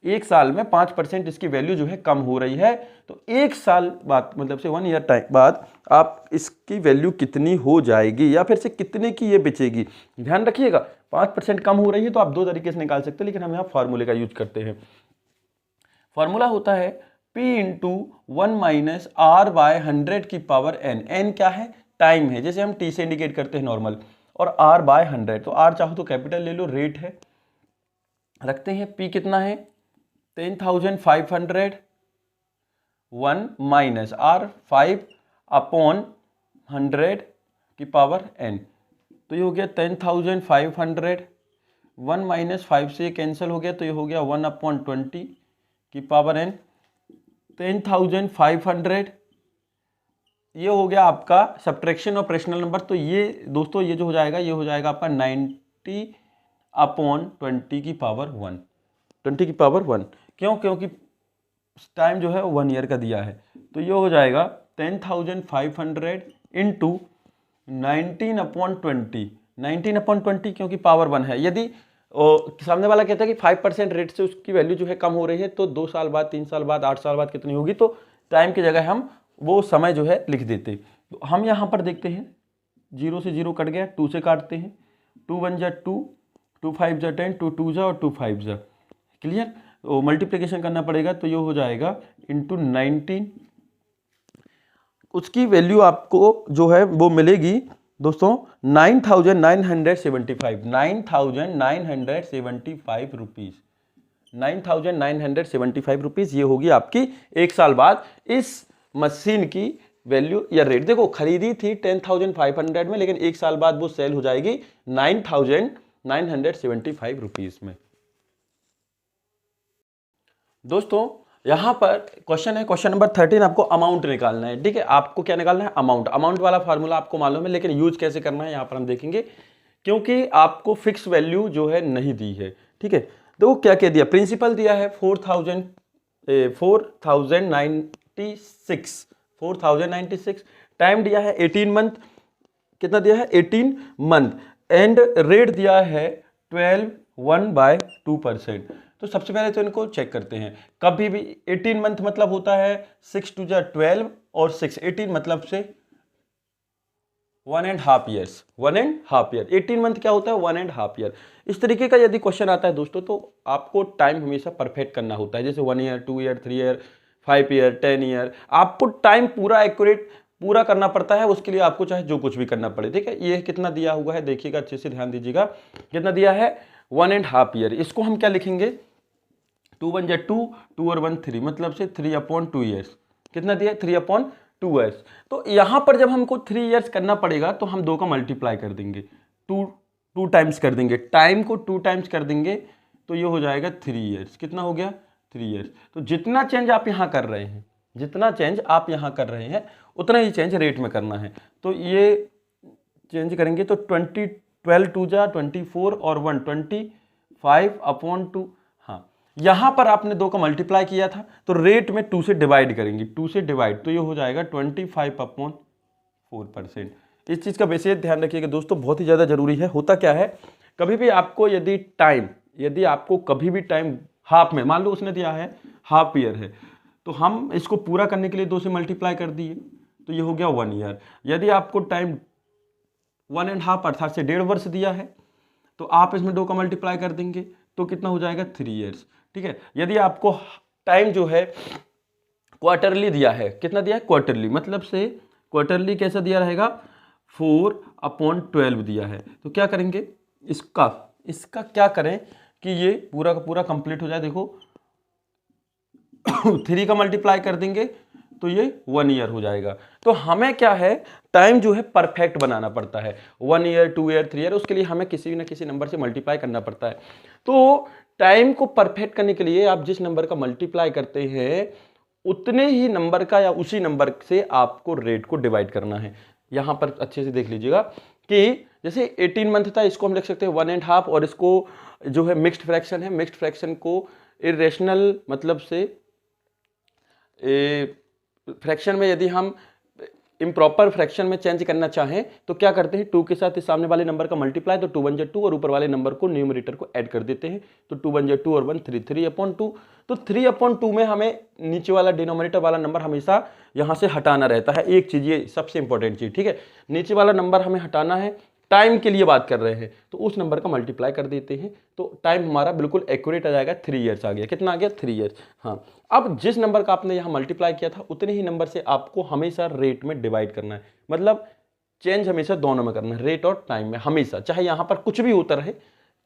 एक साल में 5% इसकी वैल्यू जो है कम हो रही है। तो एक साल बाद मतलब से 1 ईयर टाइम बाद आप इसकी वैल्यू कितनी हो जाएगी या फिर से कितने की ये बेचेगी। ध्यान रखिएगा 5% कम हो रही है तो आप दो तरीके से निकाल सकते हैं, लेकिन हम यहाँ फार्मूले का यूज करते हैं। फार्मूला होता है P into 1 minus R by 100 की पावर n। n क्या है, टाइम है, जैसे हम T से इंडिकेट करते हैं नॉर्मल, और R बाय 100, तो R चाहो तो कैपिटल ले लो, रेट है, रखते हैं। P कितना है 10,500, 1 माइनस R 5 अपॉन 100 की पावर n, तो ये हो गया 10,500, 1 माइनस 5 से कैंसिल हो गया तो ये हो गया 1 अपॉन 20 की पावर n। 10,500 ये हो गया आपका सब्ट्रैक्शन ऑफ रेशनल नंबर, तो ये दोस्तों ये जो हो जाएगा ये हो जाएगा आपका 90 अपॉन 20 की पावर 1, 20 की पावर 1। क्यों, क्योंकि टाइम जो है 1 ईयर का दिया है, तो ये हो जाएगा 10,500 इंटू 19 अपॉन 20, 19 अपॉन 20 क्योंकि पावर 1 है। यदि सामने वाला कहता है कि 5% रेट से उसकी वैल्यू जो है कम हो रही है, तो 2 साल बाद, 3 साल बाद, 8 साल बाद कितनी होगी, तो टाइम की जगह हम वो समय जो है लिख देते। तो हम यहाँ पर देखते हैं 0 से 0 कट गया, 2 से काटते हैं, 2 1 जा 2, 2 5 जा 10, 2 2 जा और 2 5 जा। क्लियर, तो मल्टीप्लिकेशन करना पड़ेगा, तो ये हो जाएगा इंटू 19, उसकी वैल्यू आपको जो है वो मिलेगी दोस्तों 9,975, 9,975 रुपीज़, 9,975 रुपीज़ ये होगी आपकी एक साल बाद इस मशीन की वैल्यू या रेट। देखो खरीदी थी 10,500 में, लेकिन एक साल बाद वो सेल हो जाएगी 9,975 रुपीज़ में। दोस्तों यहाँ पर क्वेश्चन है, क्वेश्चन नंबर 13, आपको अमाउंट निकालना है। ठीक है, आपको क्या निकालना है, अमाउंट। अमाउंट वाला फार्मूला आपको मालूम है, लेकिन यूज कैसे करना है यहाँ पर हम देखेंगे, क्योंकि आपको फिक्स वैल्यू जो है नहीं दी है। ठीक है, देखो क्या क्या दिया, प्रिंसिपल दिया है 4,096, टाइम दिया है 18 मंथ, कितना दिया है 18 मंथ, एंड रेट दिया है 12 1/2%। तो सबसे पहले तो इनको चेक करते हैं। कभी भी 18 मंथ मतलब होता है 6 2 जा 12 और 6, 18 मतलब से 1.5 ईयर्स, 1.5 ईयर। 18 मंथ क्या होता है? 1.5 ईयर। इस तरीके का यदि क्वेश्चन आता है दोस्तों तो आपको टाइम हमेशा परफेक्ट करना होता है, जैसे 1 year, 2 year, 3 year, 5 year, 10 year. आपको टाइम पूरा एक्यूरेट पूरा करना पड़ता है, उसके लिए आपको चाहे जो कुछ भी करना पड़े। ठीक है, ये कितना दिया हुआ है देखिएगा, अच्छे से ध्यान दीजिएगा, कितना दिया है? 1.5 ईयर। इसको हम क्या लिखेंगे? 2 1 2, 2 और 1 3, मतलब से 3/2 ईयर्स। कितना दिया? 3/2 ईयर्स। तो यहाँ पर जब हमको 3 ईयर्स करना पड़ेगा तो हम 2 का मल्टीप्लाई कर देंगे, 2 टाइम्स कर देंगे, टाइम को 2 टाइम्स कर देंगे, तो ये हो जाएगा 3 ईयर्स। कितना हो गया? 3 ईयर्स। तो जितना चेंज आप यहाँ कर रहे हैं, जितना चेंज आप यहाँ कर रहे हैं उतना ही चेंज रेट में करना है। तो ये चेंज करेंगे तो 12 2 जा 24 और 1 25/2। हाँ, यहाँ पर आपने 2 का मल्टीप्लाई किया था तो रेट में 2 से डिवाइड करेंगे, 2 से डिवाइड, तो ये हो जाएगा 25/4%। इस चीज़ का वैसे ध्यान रखिएगा दोस्तों, बहुत ही ज़्यादा जरूरी है। होता क्या है, कभी भी आपको यदि आपको कभी भी टाइम हाफ में, मान लो उसने दिया है हाफ ईयर है, तो हम इसको पूरा करने के लिए 2 से मल्टीप्लाई कर दिए, तो ये हो गया 1 ईयर। यदि आपको टाइम 1.5 अर्थात से 1.5 वर्ष दिया है तो आप इसमें 2 का मल्टीप्लाई कर देंगे तो कितना हो जाएगा? 3 ईयर्स। ठीक है, यदि आपको टाइम जो है क्वार्टरली दिया है, कितना दिया है? क्वार्टरली, मतलब से क्वार्टरली कैसा दिया रहेगा? 4/12 दिया है। तो क्या करेंगे? इसका क्या करें कि ये पूरा का पूरा कंप्लीट हो जाए। देखो 3 का मल्टीप्लाई कर देंगे तो ये 1 ईयर हो जाएगा। तो हमें क्या है, टाइम जो है परफेक्ट बनाना पड़ता है। 1 ईयर, 2 ईयर, 3 ईयर, उसके लिए हमें किसी न किसी नंबर से मल्टीप्लाई करना पड़ता है। तो टाइम को परफेक्ट करने के लिए आप जिस नंबर का मल्टीप्लाई करते हैं उतने ही नंबर का या उसी नंबर से आपको रेट को डिवाइड करना है। यहाँ पर अच्छे से देख लीजिएगा कि जैसे 18 मंथ था, इसको हम लिख सकते हैं 1.5, और इसको जो है मिक्स्ड फ्रैक्शन है, मिक्स्ड फ्रैक्शन को इरेशनल मतलब से फ्रैक्शन में यदि हम इम्प्रॉपर फ्रैक्शन में चेंज करना चाहें तो क्या करते हैं? 2 के साथ इस सामने वाले नंबर का मल्टीप्लाई, तो 2 1 2 और ऊपर वाले नंबर को न्यूमरेटर को ऐड कर देते हैं, तो 2 1 2 और 1 3, 3/2। तो 3/2 में हमें नीचे वाला डिनोमिनेटर वाला नंबर हमेशा यहाँ से हटाना रहता है। एक चीज़, ये सबसे इंपॉर्टेंट चीज़, ठीक है, नीचे वाला नंबर हमें हटाना है। टाइम के लिए बात कर रहे हैं तो उस नंबर का मल्टीप्लाई कर देते हैं, तो टाइम हमारा बिल्कुल एक्यूरेट आ जाएगा। 3 ईयर्स आ गया। कितना आ गया? 3 ईयर्स। हाँ, अब जिस नंबर का आपने यहाँ मल्टीप्लाई किया था उतने ही नंबर से आपको हमेशा रेट में डिवाइड करना है, मतलब चेंज हमेशा दोनों में करना है, रेट और टाइम में हमेशा, चाहे यहाँ पर कुछ भी होता रहे।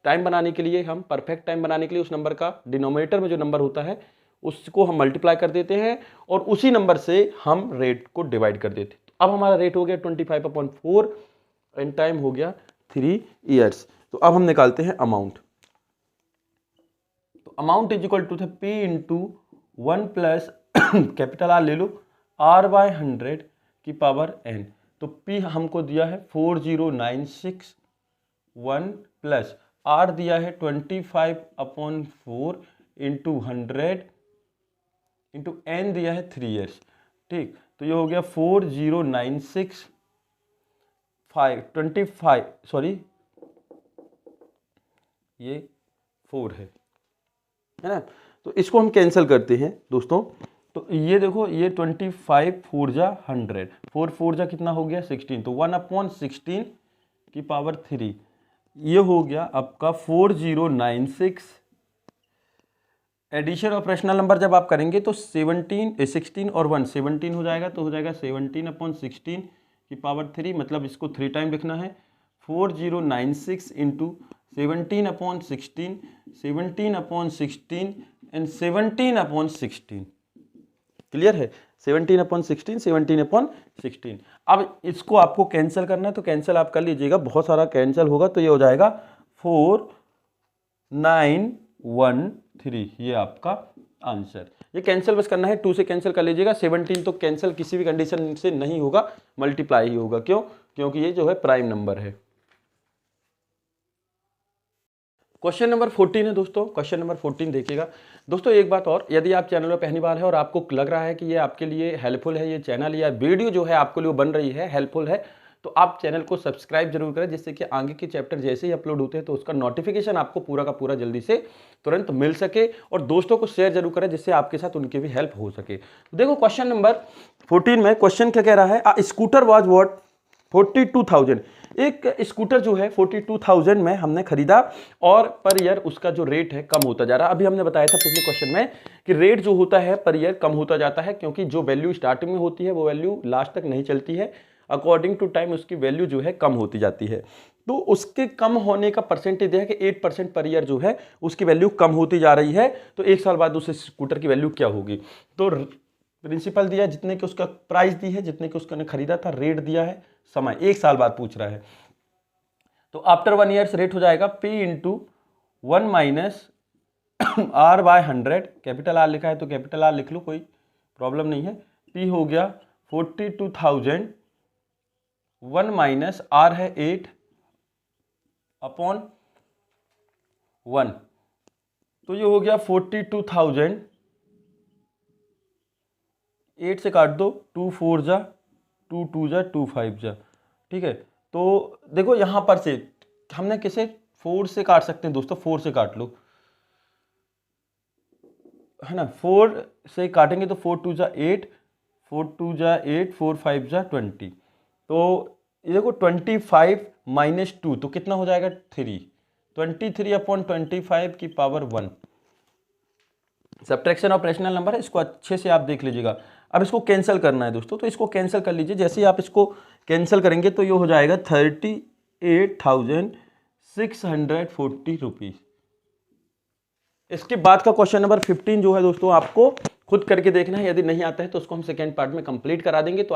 टाइम बनाने के लिए, हम परफेक्ट टाइम बनाने के लिए उस नंबर का डिनोमिनेटर में जो नंबर होता है उसको हम मल्टीप्लाई कर देते हैं और उसी नंबर से हम रेट को डिवाइड कर देते हैं। तो अब हमारा रेट हो गया 25/4 एंड टाइम हो गया 3 ईयर्स। तो अब हम निकालते हैं अमाउंट। तो amount is equal to P into 1 plus capital R ले लो, R/100 की पावर n। तो P हमको दिया है 4096, 1 प्लस R दिया है 25/4 इंटू 100 इंटू n दिया है 3 ईयर्स। ठीक, तो ये हो गया 4096 25, सॉरी ये 4 है ना। तो इसको हम कैंसिल करते हैं दोस्तों। तो ये देखो, ये 25 4 जा 100, 4 4 जा कितना हो गया? 16, तो 1/16 की पावर 3, ये हो गया आपका 4096। एडिशन ऑफ रैशनल नंबर जब आप करेंगे तो 16 और 1 17 हो जाएगा, तो हो जाएगा 17/16 की पावर 3, मतलब इसको 3 टाइम लिखना है। 4096 इंटू 17/16, 17/16 एंड 17/16। क्लियर है? 17/16, 17/16। अब इसको आपको कैंसिल करना है तो कैंसिल आप कर लीजिएगा, बहुत सारा कैंसिल होगा, तो ये हो जाएगा 4913, ये आपका आंसर। ये कैंसिल बस करना है, 2 से कैंसिल कर लीजिएगा। 17 तो कैंसिल किसी भी कंडीशन से नहीं होगा, मल्टीप्लाई ही होगा। क्यों? क्योंकि ये जो है प्राइम नंबर है। क्वेश्चन नंबर 14 है दोस्तों। क्वेश्चन नंबर 14 देखिएगा दोस्तों। एक बात और, यदि आप चैनल में पहली बार है और आपको लग रहा है कि ये आपके लिए हेल्पफुल है, ये चैनल या वीडियो जो है आपके लिए बन रही है हेल्पफुल है, तो आप चैनल को सब्सक्राइब जरूर करें, जिससे कि आगे के चैप्टर जैसे ही अपलोड होते हैं तो उसका नोटिफिकेशन आपको पूरा का पूरा जल्दी से तुरंत मिल सके। और दोस्तों को शेयर जरूर करें, जिससे आपके साथ उनकी भी हेल्प हो सके। तो देखो क्वेश्चन नंबर 14 में क्वेश्चन क्या कह रहा है, स्कूटर वॉज व्हाट 42,000। एक स्कूटर जो है 42,000 में हमने खरीदा और पर ईयर उसका जो रेट है कम होता जा रहा है। अभी हमने बताया था पिछले क्वेश्चन में कि रेट जो होता है पर ईयर कम होता जाता है, क्योंकि जो वैल्यू स्टार्टिंग में होती है वो वैल्यू लास्ट तक नहीं चलती है, अकॉर्डिंग टू टाइम उसकी वैल्यू जो है कम होती जाती है। तो उसके कम होने का परसेंटेज है कि 8% पर ईयर जो है उसकी वैल्यू कम होती जा रही है। तो एक साल बाद उस स्कूटर की वैल्यू क्या होगी? तो प्रिंसिपल दिया जितने की उसका प्राइस दी है, जितने की उसने खरीदा था, रेट दिया है, समय एक साल बाद पूछ रहा है। तो आफ्टर 1 ईयर्स रेट हो जाएगा P into 1 minus R by 100, capital R लिखा है तो कैपिटल R लिख लो, कोई प्रॉब्लम नहीं है। P हो गया 42,000, 1 माइनस R है 8 अपॉन 1, तो ये हो गया 42,000, 8 से काट दो, 2 4 जा, 2 2 जा, 2 5 जा, ठीक है। तो देखो यहाँ पर से हमने किसे 4 से काट सकते हैं दोस्तों, 4 से काट लो, है ना। 4 से काटेंगे तो 4 2 जा 8, 4 2 जा 8, 4 5 जा 20। तो ये देखो 25 माइनस 2 तो कितना हो जाएगा 3, 23 अपॉन 25 की power 1। Subtraction of rational number है, इसको अच्छे से आप देख लीजिएगा। अब इसको कैंसिल करना है दोस्तों, तो इसको कैंसिल कर लीजिए। जैसे ही आप इसको कैंसिल करेंगे तो ये हो जाएगा 38,640 रुपीज़। इसके बाद का क्वेश्चन नंबर 15 जो है दोस्तों आपको खुद करके देखना है, यदि नहीं आता है तो उसको हम सेकेंड पार्ट में कंप्लीट करा देंगे। तो